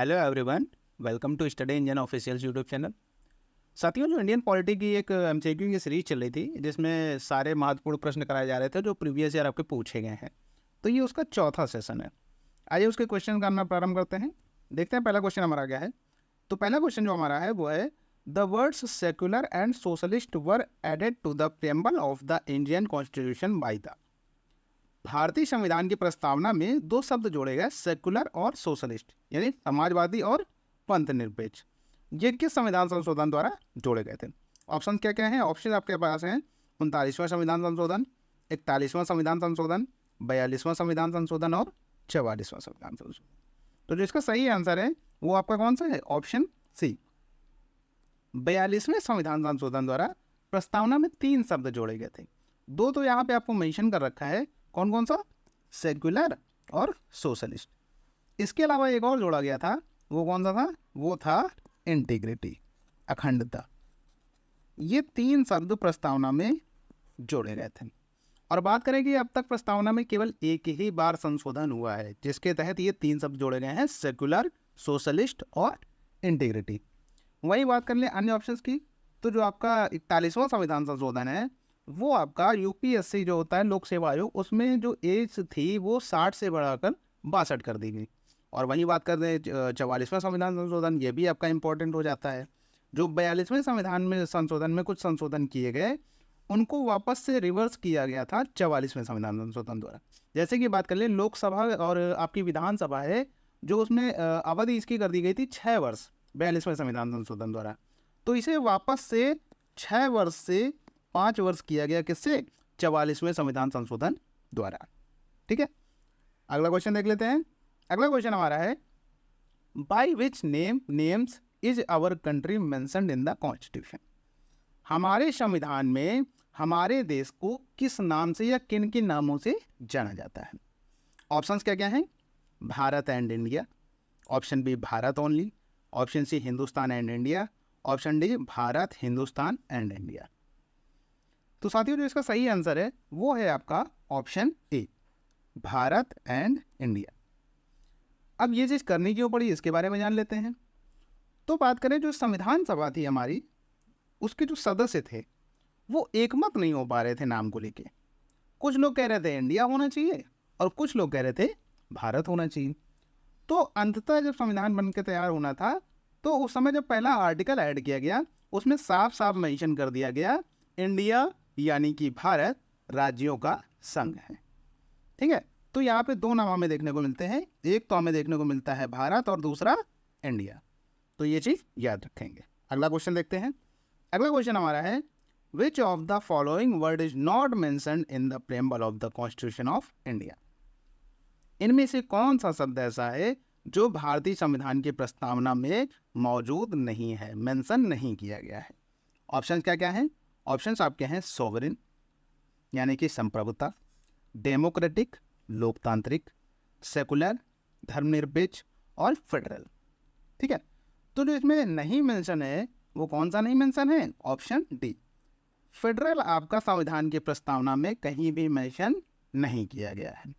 Hello everyone, welcome to study Indian official YouTube channel. साथियों, जो Indian polity की एक एमसीक्यू की सीरीज चल रही थी जिसमें सारे महत्वपूर्ण प्रश्न कराए जा रहे थे जो प्रीवियस ईयर आपके पूछे गए हैं, तो ये उसका चौथा सेशन है। आइए उसके क्वेश्चन करना प्रारंभ करते हैं। देखते हैं पहला क्वेश्चन हमारा क्या है। तो पहला क्वेश्चन जो हमारा है वो है, the words secular and socialist were added to the preamble of the Indian constitution by the. भारतीय संविधान की प्रस्तावना में दो शब्द जोड़े गए, सेक्युलर और सोशलिस्ट, यानी समाजवादी और पंथ निरपेक्ष। ये किस संविधान संशोधन द्वारा जोड़े गए थे? ऑप्शन क्या क्या है? ऑप्शन आपके पास हैं 39वां संविधान संशोधन, 41वां संविधान संशोधन, 42वां संविधान संशोधन और 44वां संविधान संशोधन। तो जो इसका सही आंसर है वो आपका कौन सा है? ऑप्शन सी, 42वें संविधान संशोधन द्वारा प्रस्तावना में 3 शब्द जोड़े गए थे। दो तो यहाँ पे आपको मेंशन कर रखा है, कौन कौन सा? सेक्युलर और सोशलिस्ट। इसके अलावा एक और जोड़ा गया था, वो कौन सा था? वो था इंटीग्रिटी, अखंडता। ये 3 शब्द प्रस्तावना में जोड़े गए थे। और बात करें कि अब तक प्रस्तावना में केवल एक ही बार संशोधन हुआ है जिसके तहत ये 3 शब्द जोड़े गए हैं, सेक्युलर, सोशलिस्ट और इंटीग्रिटी। वही बात कर ले अन्य ऑप्शंस की, तो जो आपका 41वां संविधान संशोधन है वो आपका यूपीएससी जो होता है, लोक सेवा आयोग, उसमें जो एज थी वो 60 से बढ़ाकर 62 कर दी गई। और वहीं बात कर रहे 44वां संविधान संशोधन, ये भी आपका इंपॉर्टेंट हो जाता है। जो 42वें संविधान में संशोधन में कुछ संशोधन किए गए, उनको वापस से रिवर्स किया गया था 44वें संविधान संशोधन द्वारा। जैसे कि बात कर ले लोकसभा और आपकी विधानसभा है, जो उसमें अवधि इसकी कर दी गई थी 6 वर्ष 42वें संविधान संशोधन द्वारा। तो इसे वापस से 6 वर्ष से 5 वर्ष किया गया, किससे? 44वें संविधान संशोधन द्वारा। ठीक है, अगला क्वेश्चन देख लेते हैं। अगला क्वेश्चन हमारा है, by which names is our country mentioned in the constitution. हमारे संविधान में हमारे देश को किस नाम से या किन किन नामों से जाना जाता है? ऑप्शंस क्या क्या हैं? Bharat and India, option B Bharat only, option C Hindustan and India, option D Bharat, Hindustan and India. तो साथियों, जो इसका सही आंसर है वो है आपका option A, Bharat and India. अब ये चीज़ करनी क्यों पड़ी, इसके बारे में जान लेते हैं। तो बात करें, जो संविधान सभा थी हमारी, उसके जो सदस्य थे वो एकमत नहीं हो पा रहे थे नाम को लेके। कुछ लोग कह रहे थे इंडिया होना चाहिए और कुछ लोग कह रहे थे भारत होना चाहिए। तो अंततः जब संविधान बन के तैयार होना था, तो उस समय जब पहला आर्टिकल ऐड किया गया, उसमें साफ साफ मेंशन कर दिया गया, इंडिया यानी कि भारत राज्यों का संघ है। ठीक है, तो यहाँ पे 2 नाम हमें देखने को मिलते हैं, एक तो हमें देखने को मिलता है भारत और दूसरा इंडिया। तो ये चीज़ याद रखेंगे। अगला क्वेश्चन देखते हैं। अगला क्वेश्चन हमारा है, विच of the following word is not mentioned in the preamble of the constitution of India. इनमें से कौन सा शब्द ऐसा है जो भारतीय संविधान की प्रस्तावना में मौजूद नहीं है, मेंशन नहीं किया गया है? ऑप्शन क्या क्या हैं? ऑप्शंस आपके हैं, सोवरेन यानी कि संप्रभुता, डेमोक्रेटिक लोकतांत्रिक, सेकुलर धर्मनिरपेक्ष और फेडरल। ठीक है, तो जो इसमें नहीं मेंशन है वो कौन सा नहीं मेंशन है? ऑप्शन डी, फेडरल आपका संविधान की प्रस्तावना में कहीं भी मेंशन नहीं किया गया है।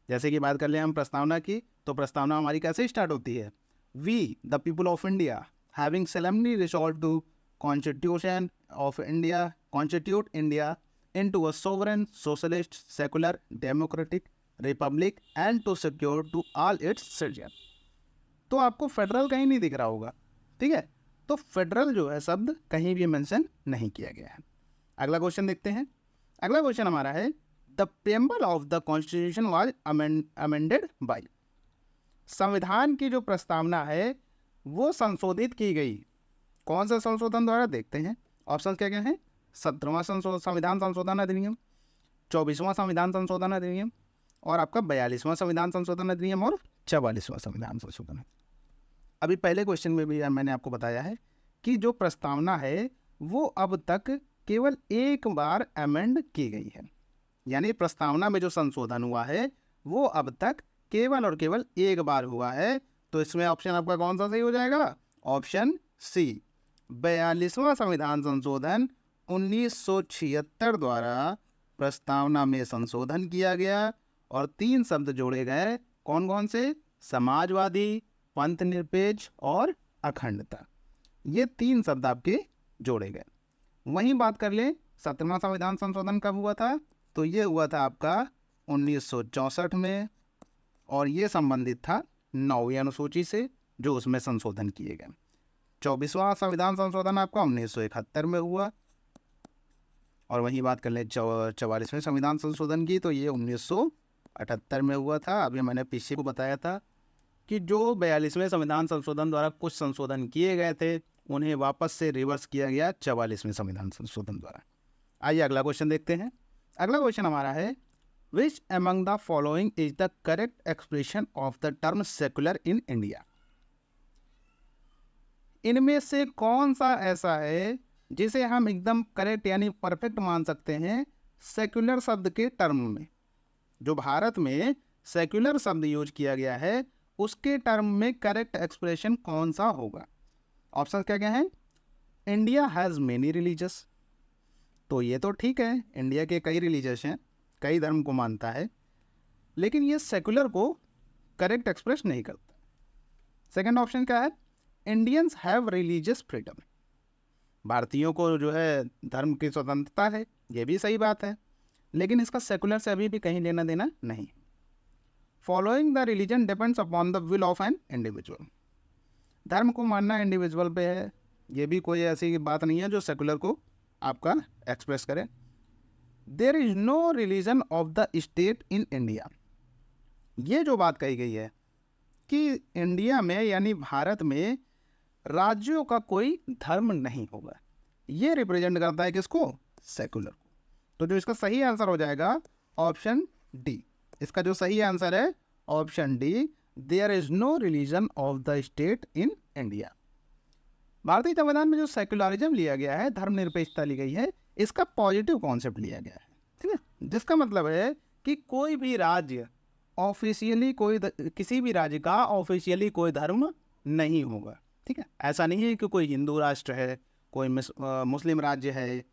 जैसे कि बात कर ले हम प्रस्तावना की, तो प्रस्तावना हमारी कैसे स्टार्ट होती है? We the people of India having solemnly resolved to Constitution of India constitute India into a sovereign, socialist, secular, democratic republic and to secure to all its citizens। तो आपको फेडरल कहीं नहीं दिख रहा होगा। ठीक है, तो फेडरल जो है शब्द कहीं भी मेंशन नहीं किया गया है। अगला क्वेश्चन देखते हैं। अगला क्वेश्चन हमारा है, the preamble of the constitution was amended bye. संविधान की जो प्रस्तावना है वो संशोधित की गई, कौन सा संशोधन द्वारा? देखते हैं ऑप्शन क्या क्या हैं। 17वां संविधान संशोधन अधिनियम, 24वां संविधान संशोधन अधिनियम और आपका 42वां संविधान संशोधन अधिनियम और 44वां संविधान संशोधन। अभी पहले क्वेश्चन में भी मैंने आपको बताया है कि जो प्रस्तावना है वो अब तक केवल एक बार अमेंड की गई है, यानी प्रस्तावना में जो संशोधन हुआ है वो अब तक केवल और केवल एक बार हुआ है। तो इसमें ऑप्शन आपका कौन सा सही हो जाएगा? ऑप्शन सी, 42वां संविधान संशोधन 1976 द्वारा प्रस्तावना में संशोधन किया गया और 3 शब्द जोड़े गए, कौन कौन से? समाजवादी, पंथ निरपेक्ष और अखंडता, ये 3 शब्द आपके जोड़े गए। वहीं बात कर लें 17वां संविधान संशोधन कब हुआ था, तो ये हुआ था आपका 1964 में, और ये संबंधित था 9वीं अनुसूची से जो उसमें संशोधन किए गए। 24वां संविधान संशोधन आपका 1971 में हुआ, और वहीं बात कर लें 44वें संविधान संशोधन की, तो ये 1978 में हुआ था। अभी मैंने पीछे को बताया था कि जो 42वें संविधान संशोधन द्वारा कुछ संशोधन किए गए थे उन्हें वापस से रिवर्स किया गया 44वें संविधान संशोधन द्वारा। आइए अगला क्वेश्चन देखते हैं। अगला क्वेश्चन हमारा है, which among the following is the correct expression of the term secular in India. इनमें से कौन सा ऐसा है जिसे हम एकदम करेक्ट यानी परफेक्ट मान सकते हैं सेक्युलर शब्द के टर्म में। जो भारत में सेक्युलर शब्द यूज किया गया है उसके टर्म में करेक्ट एक्सप्रेशन कौन सा होगा। ऑप्शन क्या क्या हैं, इंडिया हैज़ मेनी रिलीजियस, तो ये तो ठीक है, इंडिया के कई रिलीजियस हैं, कई धर्म को मानता है, लेकिन ये सेक्युलर को करेक्ट एक्सप्रेस नहीं करता। सेकंड ऑप्शन क्या है, इंडियंस हैव रिलीजियस फ्रीडम, भारतीयों को जो है धर्म की स्वतंत्रता है, ये भी सही बात है, लेकिन इसका सेकुलर से अभी भी कहीं लेना देना नहीं। Following the religion depends upon the will of an individual, धर्म को मानना इंडिविजुअल पे है, ये भी कोई ऐसी बात नहीं है जो सेकुलर को आपका एक्सप्रेस करे। There is no religion of the state in India, ये जो बात कही गई है कि इंडिया में यानी भारत में राज्यों का कोई धर्म नहीं होगा, ये रिप्रेजेंट करता है किसको, सेकुलर को। तो जो इसका सही आंसर हो जाएगा ऑप्शन डी, इसका जो सही आंसर है option D, there is no religion of the state in India. भारतीय संविधान में जो सेकुलरिज्म लिया गया है, धर्मनिरपेक्षता ली गई है, इसका पॉजिटिव कॉन्सेप्ट लिया गया है, ठीक है, जिसका मतलब है कि कोई भी राज्य ऑफिशियली किसी भी राज्य का ऑफिशियली कोई धर्म नहीं होगा, ठीक है। ऐसा नहीं है कि कोई हिंदू राष्ट्र है, कोई मुस्लिम राज्य है,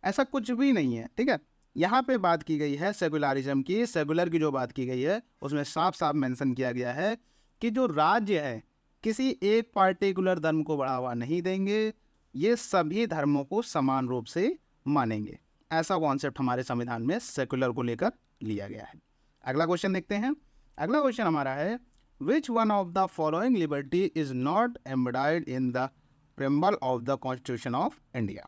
ऐसा कुछ भी नहीं है, ठीक है। यहाँ पे बात की गई है सेकुलरिज्म की, सेकुलर की जो बात की गई है उसमें साफ साफ मेंशन किया गया है कि जो राज्य है किसी एक पार्टिकुलर धर्म को बढ़ावा नहीं देंगे, ये सभी धर्मों को समान रूप से मानेंगे। ऐसा कॉन्सेप्ट हमारे संविधान में सेकुलर को लेकर लिया गया है। अगला क्वेश्चन देखते हैं। अगला क्वेश्चन हमारा है, which one of the following liberty is not embedded in the preamble of the constitution of India.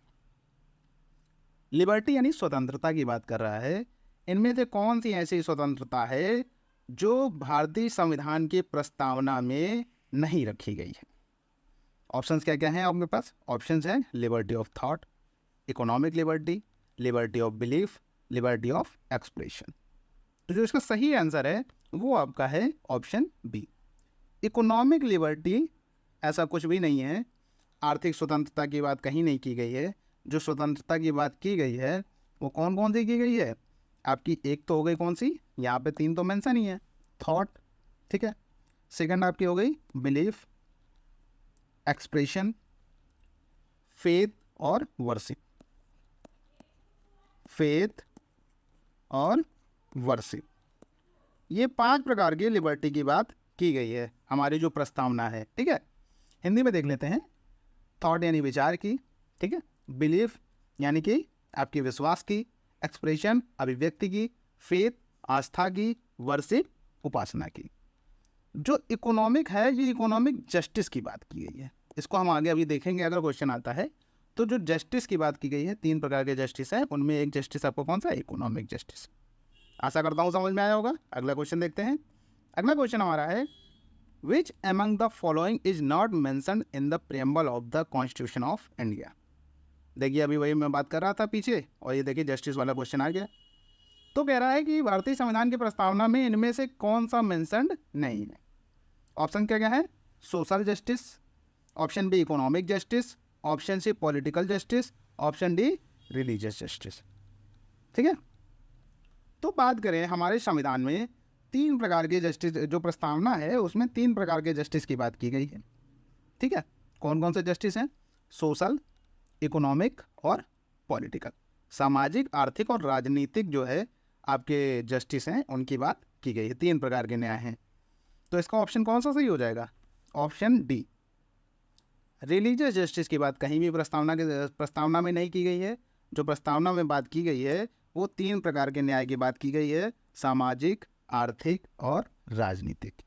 Liberty यानी स्वतंत्रता की बात कर रहा है, इनमें से कौन सी ऐसी स्वतंत्रता है जो भारतीय संविधान की प्रस्तावना में नहीं रखी गई है। ऑप्शंस क्या क्या हैं आपके पास, ऑप्शंस हैं liberty of thought, economic liberty, liberty of belief, liberty of expression. तो जो इसका सही आंसर है वो आपका है ऑप्शन बी, इकोनॉमिक लिबर्टी। ऐसा कुछ भी नहीं है, आर्थिक स्वतंत्रता की बात कहीं नहीं की गई है। जो स्वतंत्रता की बात की गई है वो कौन कौन सी की गई है आपकी, एक तो हो गई कौन सी, यहाँ पे 3 तो मेंशन ही है, थॉट, ठीक है। सेकंड आपकी हो गई बिलीफ, एक्सप्रेशन, फेथ और वर्शिप, फेथ और वर्शिप, ये 5 प्रकार की लिबर्टी की बात की गई है हमारी जो प्रस्तावना है, ठीक है। हिंदी में देख लेते हैं। थॉट यानी विचार की, ठीक है, बिलीफ यानी कि आपके विश्वास की, एक्सप्रेशन अभिव्यक्ति की, फेथ आस्था की, वर्शिप उपासना की। जो इकोनॉमिक है ये इकोनॉमिक जस्टिस की बात की गई है, इसको हम आगे अभी देखेंगे अगर क्वेश्चन आता है। तो जो जस्टिस की बात की गई है, 3 प्रकार के जस्टिस हैं, उनमें एक जस्टिस आपको कौन सा, इकोनॉमिक जस्टिस। आशा करता हूँ समझ में आया होगा। अगला क्वेश्चन देखते हैं। अगला क्वेश्चन हमारा है, which among the following is not mentioned in the preamble of the constitution of India. देखिए अभी वही मैं बात कर रहा था पीछे, और ये देखिए जस्टिस वाला क्वेश्चन आ गया। तो कह रहा है कि भारतीय संविधान की प्रस्तावना में इनमें से कौन सा मेंशन्ड नहीं है। ऑप्शन क्या क्या है, social justice, option B economic justice, option C political justice, option D religious justice, ठीक है। तो बात करें हमारे संविधान में 3 प्रकार के जस्टिस, जो प्रस्तावना है उसमें 3 प्रकार के जस्टिस की बात की गई है, ठीक है। कौन कौन से जस्टिस हैं, सोशल, इकोनॉमिक और पॉलिटिकल, सामाजिक, आर्थिक और राजनीतिक जो है आपके जस्टिस हैं उनकी बात की गई है। 3 प्रकार के न्याय हैं। तो इसका ऑप्शन कौन सा सही हो जाएगा, ऑप्शन डी। रिलीजियस जस्टिस की बात कहीं भी प्रस्तावना में नहीं की गई है। जो प्रस्तावना में बात की गई है वो 3 प्रकार के न्याय की बात की गई है, सामाजिक, आर्थिक और राजनीतिक।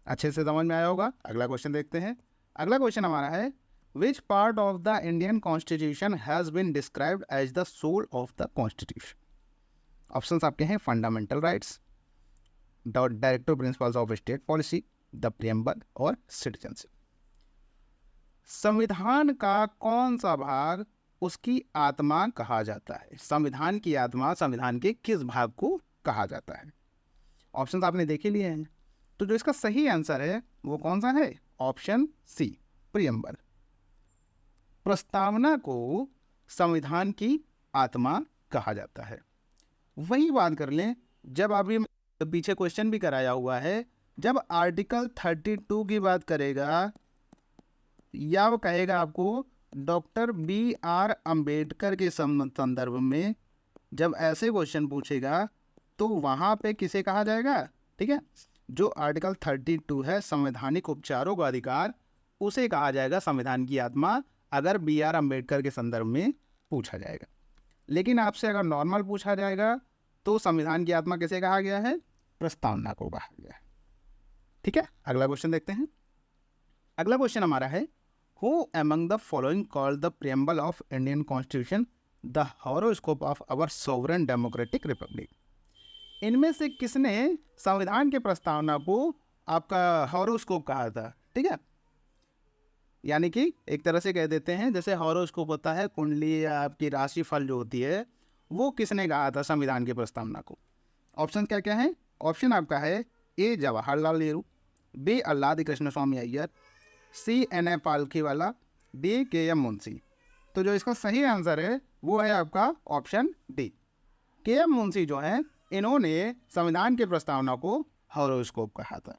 अच्छे से समझ में आया होगा। अगला क्वेश्चन देखते हैं। अगला क्वेश्चन हमारा है, which part of the Indian constitution has been described as the soul of the constitution. Options आपके हैं, fundamental rights, the directive principles of state policy, the preamble और सिटीजनशिप। संविधान का कौन सा भाग उसकी आत्मा कहा जाता है? संविधान की आत्मा संविधान के किस भाग को कहा जाता है? ऑप्शंस आपने देखे लिए हैं, तो जो इसका सही आंसर है वो कौन सा है? Option C, preamble. प्रस्तावना को संविधान की आत्मा कहा जाता है। वही बात कर लें, जब अभी पीछे क्वेश्चन भी कराया हुआ है, जब आर्टिकल 32 की बात करेगा या वो कहेगा आपको डॉक्टर BR अंबेडकर के संदर्भ में, जब ऐसे क्वेश्चन पूछेगा तो वहाँ पे किसे कहा जाएगा? ठीक है, जो आर्टिकल 32 है संवैधानिक उपचारों का अधिकार, उसे कहा जाएगा संविधान की आत्मा, अगर BR अंबेडकर के संदर्भ में पूछा जाएगा। लेकिन आपसे अगर नॉर्मल पूछा जाएगा तो संविधान की आत्मा किसे कहा गया है? प्रस्तावना को कहा गया है। ठीक है, अगला क्वेश्चन देखते हैं। अगला क्वेश्चन हमारा है, Who among the following called the preamble of Indian Constitution the horoscope of our sovereign democratic republic? इनमें से किसने संविधान के प्रस्तावना को आपका हॉरोस्कोप कहा था? ठीक है, यानी कि एक तरह से कह देते हैं जैसे हॉरोस्कोप होता है, कुंडली या आपकी राशि फल जो होती है, वो किसने कहा था संविधान की प्रस्तावना को? ऑप्शन क्या क्या है? ऑप्शन आपका है, ए जवाहरलाल नेहरू, बी अल्लादी कृष्ण स्वामी अय्यर, सी NA Palkhivala, D KM Munshi. तो जो इसका सही आंसर है वो है आपका ऑप्शन डी, KM मुंशी जो है, इन्होंने संविधान के प्रस्तावना को हॉरोस्कोप कहा था।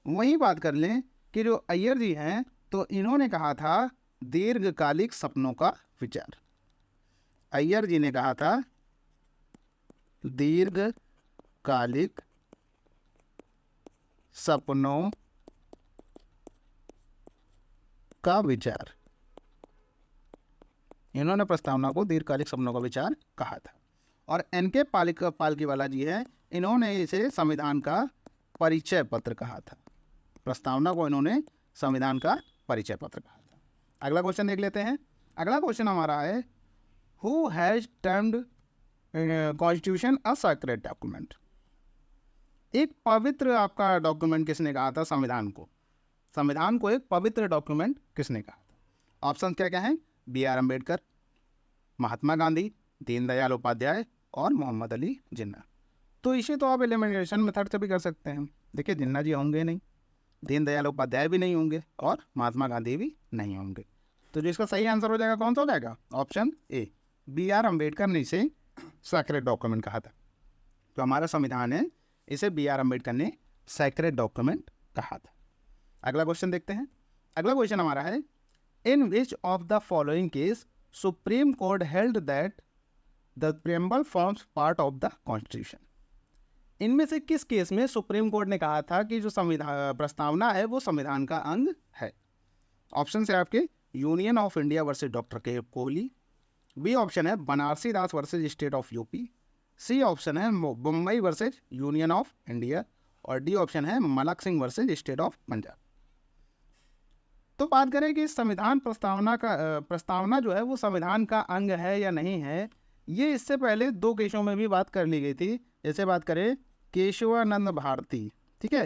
वही बात कर लें कि जो अय्यर जी हैं, तो इन्होंने कहा था दीर्घकालिक सपनों का विचार। अय्यर जी ने कहा था दीर्घकालिक सपनों का विचार, इन्होंने प्रस्तावना को दीर्घकालिक सपनों का विचार कहा था। और NK पालखीवाला जी है, इन्होंने इसे संविधान का परिचय पत्र कहा था। प्रस्तावना को इन्होंने संविधान का परिचय पत्र कहा था। अगला क्वेश्चन देख लेते हैं। अगला क्वेश्चन हमारा है, who has termed constitution a sacred document? एक पवित्र आपका डॉक्यूमेंट किसने कहा था संविधान को? संविधान को एक पवित्र डॉक्यूमेंट किसने कहा था? ऑप्शन क्या क्या हैं? BR अंबेडकर, महात्मा गांधी, दीनदयाल उपाध्याय और मोहम्मद अली जिन्ना। तो इसे तो आप एलिमिनेशन मेथड से भी कर सकते हैं। देखिए, जिन्ना जी होंगे नहीं, दीनदयाल उपाध्याय भी नहीं होंगे और महात्मा गांधी भी नहीं होंगे। तो जो इसका सही आंसर हो जाएगा कौन सा हो जाएगा? ऑप्शन ए, BR अंबेडकर ने इसे सेक्रेड डॉक्यूमेंट कहा था। तो हमारा संविधान है, इसे BR अंबेडकर ने सेक्रेड डॉक्यूमेंट कहा था। अगला क्वेश्चन देखते हैं। अगला क्वेश्चन हमारा है, in which of the following case supreme court held that the preamble forms part of the constitution? इनमें से किस केस में सुप्रीम कोर्ट ने कहा था कि जो संविधान प्रस्तावना है वो संविधान का अंग है? ऑप्शन है आपके, union of India versus doctor KF Kohli, B option है Banarasi Das versus state of UP, C option है Mumbai versus union of India, और डी ऑप्शन है Malak Singh versus state of Punjab. तो बात करें कि संविधान प्रस्तावना जो है वो संविधान का अंग है या नहीं है, ये इससे पहले 2 केसों में भी बात कर ली गई थी। जैसे बात करें केशवानंद भारती, ठीक है,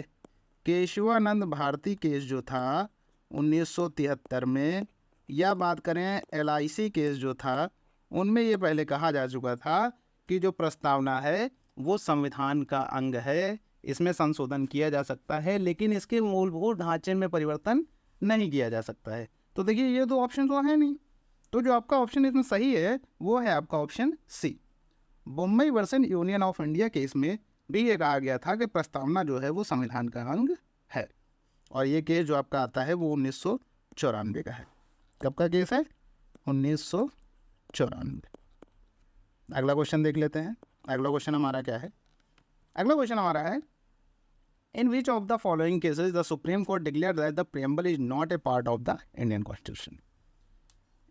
केशवानंद भारती केस जो था 1973 में, या बात करें LIC केस जो था, उनमें ये पहले कहा जा चुका था कि जो प्रस्तावना है वो संविधान का अंग है, इसमें संशोधन किया जा सकता है, लेकिन इसके मूलभूत ढांचे में परिवर्तन नहीं किया जा सकता है। तो देखिए, ये 2 ऑप्शन तो है नहीं, तो जो आपका ऑप्शन इसमें सही है वो है आपका option C. Mumbai versus union of India case में भी ये कहा गया था कि प्रस्तावना जो है वो संविधान का अंग है, और ये केस जो आपका आता है वो 1994 का है। कब का केस है? 1994। अगला क्वेश्चन देख लेते हैं। अगला क्वेश्चन हमारा क्या है? अगला क्वेश्चन हमारा है, in which of the following cases the supreme court declare that the preamble is not a part of the Indian constitution.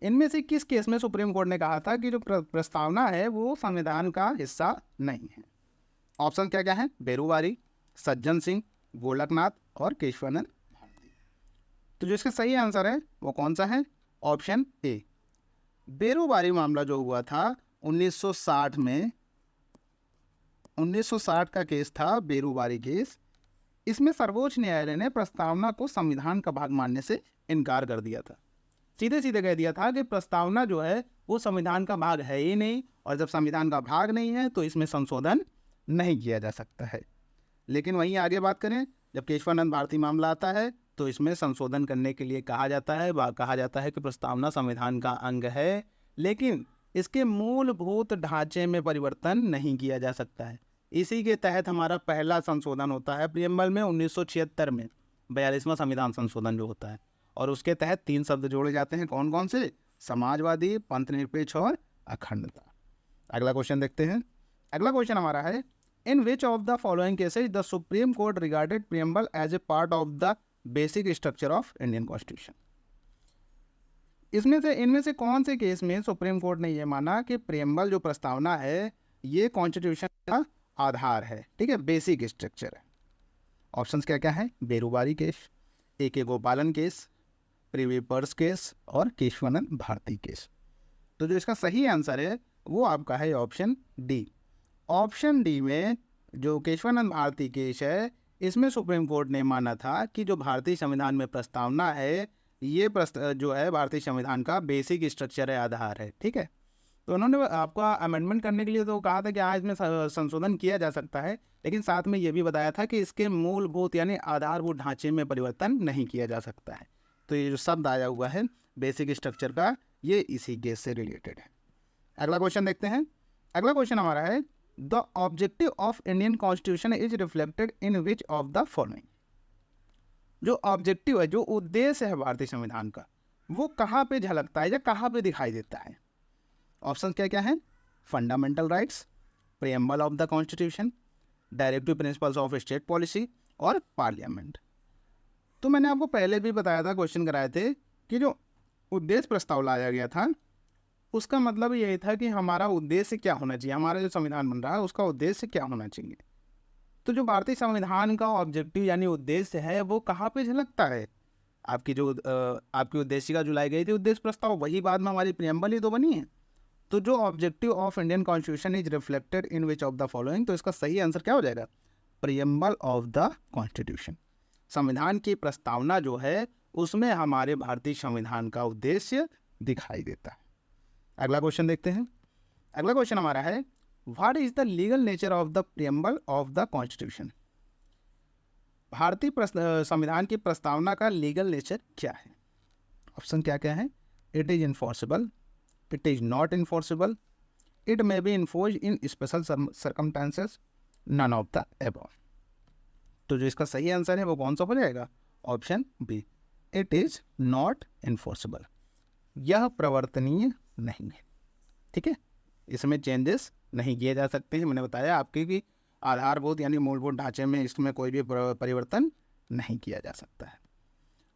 इनमें से किस केस में सुप्रीम कोर्ट ने कहा था कि जो प्रस्तावना है वो संविधान का हिस्सा नहीं है? ऑप्शन क्या क्या है? बेरूवारी, सज्जन सिंह, गोलकनाथ और केशवानंद भारती। तो जो इसका सही आंसर है वो कौन सा है? Option A. बेरूवारी मामला जो हुआ था 1960 में, 1960 का केस था बेरूवारी केस। इसमें सर्वोच्च न्यायालय ने प्रस्तावना को संविधान का भाग मानने से इनकार कर दिया था। सीधे सीधे कह दिया था कि प्रस्तावना जो है वो संविधान का भाग है ही नहीं, और जब संविधान का भाग नहीं है तो इसमें संशोधन नहीं किया जा सकता है। लेकिन वहीं आगे बात करें, जब केशवानंद भारती मामला आता है तो इसमें संशोधन करने के लिए कहा जाता है कि प्रस्तावना संविधान का अंग है, लेकिन इसके मूलभूत ढांचे में परिवर्तन नहीं किया जा सकता है। इसी के तहत हमारा पहला संशोधन होता है प्रियम्बल में 1976 में, 42वां संविधान संशोधन जो होता है, और उसके तहत 3 शब्द जोड़े जाते हैं। कौन कौन से? समाजवादी, पंथनिरपेक्ष और अखंडता। अगला क्वेश्चन देखते हैं। अगला क्वेश्चन हमारा है, in which of the following cases the supreme court regarded preamble as a part of the basic structure of Indian constitution. इनमें से कौन से केस में सुप्रीम कोर्ट ने यह माना कि प्रियम्बल जो प्रस्तावना है ये कॉन्स्टिट्यूशन का आधार है, ठीक है, बेसिक स्ट्रक्चर है। ऑप्शंस क्या क्या है? बेरूवारी केस, ए.के. गोपालन केस, प्रिवी पर्स केस और केशवानंद भारती केस। तो जो इसका सही आंसर है वो आपका है ऑप्शन डी। ऑप्शन डी में जो केशवानंद भारती केस है, इसमें सुप्रीम कोर्ट ने माना था कि जो भारतीय संविधान में प्रस्तावना है ये जो है भारतीय संविधान का बेसिक स्ट्रक्चर है, आधार है, ठीक है। तो उन्होंने आपका अमेंडमेंट करने के लिए तो कहा था कि हाँ इसमें संशोधन किया जा सकता है, लेकिन साथ में ये भी बताया था कि इसके मूलभूत यानी आधारभूत ढांचे में परिवर्तन नहीं किया जा सकता है। तो ये जो शब्द आया हुआ है बेसिक स्ट्रक्चर का, ये इसी केस से रिलेटेड है। अगला क्वेश्चन देखते हैं। अगला क्वेश्चन हमारा है, the objective of Indian constitution is reflected in which of the following. जो ऑब्जेक्टिव है, जो उद्देश्य है भारतीय संविधान का, वो कहाँ पे झलकता है या कहाँ पे दिखाई देता है? ऑप्शन क्या क्या है? Fundamental rights, preamble of the constitution, directive principles of state policy और पार्लियामेंट। तो मैंने आपको पहले भी बताया था, क्वेश्चन कराए थे कि जो उद्देश्य प्रस्ताव लाया गया था उसका मतलब यही था कि हमारा उद्देश्य क्या होना चाहिए, हमारा जो संविधान बन रहा है उसका उद्देश्य क्या होना चाहिए। तो जो भारतीय संविधान का ऑब्जेक्टिव यानी उद्देश्य है वो कहाँ पे झलकता है? आपकी उद्देशिका जो लाई गई थी उद्देश्य प्रस्ताव, वही बाद में हमारी प्रियम्बल ही तो बनी है। तो जो objective of Indian constitution is reflected in which of the following, तो इसका सही आंसर क्या हो जाएगा? Preamble of the constitution. संविधान की प्रस्तावना जो है उसमें हमारे भारतीय संविधान का उद्देश्य दिखाई देता है। अगला क्वेश्चन देखते हैं। अगला क्वेश्चन हमारा है, what is the legal nature of the preamble of the constitution. भारतीय संविधान की प्रस्तावना का लीगल नेचर क्या है? ऑप्शन क्या क्या है? It is enforceable, it is not enforceable, it may be enforced in special circumstances, none of the above. तो जो इसका सही आंसर है वो कौन सा हो जाएगा? Option B, it is not enforceable. यह प्रवर्तनीय नहीं है, ठीक है, इसमें चेंजेस नहीं किए जा सकते हैं। मैंने बताया आपके भी आधारभूत यानी मूलभूत ढांचे में इसमें कोई भी परिवर्तन नहीं किया जा सकता है।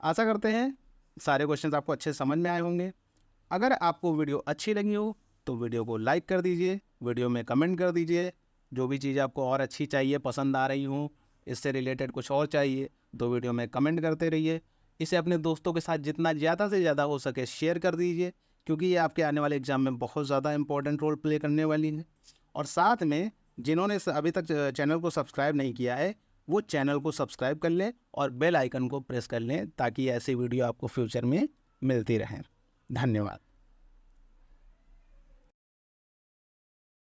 आशा करते हैं सारे क्वेश्चंस आपको अच्छे समझ में आए होंगे। अगर आपको वीडियो अच्छी लगी हो तो वीडियो को लाइक कर दीजिए, वीडियो में कमेंट कर दीजिए। जो भी चीज़ आपको और अच्छी चाहिए, पसंद आ रही हो, इससे रिलेटेड कुछ और चाहिए तो वीडियो में कमेंट करते रहिए। इसे अपने दोस्तों के साथ जितना ज़्यादा से ज़्यादा हो सके शेयर कर दीजिए, क्योंकि ये आपके आने वाले एग्जाम में बहुत ज़्यादा इंपॉर्टेंट रोल प्ले करने वाली है। और साथ में जिन्होंने अभी तक चैनल को सब्सक्राइब नहीं किया है वो चैनल को सब्सक्राइब कर लें और बेल आइकन को प्रेस कर लें, ताकि ऐसी वीडियो आपको फ्यूचर में मिलती रहें। धन्यवाद।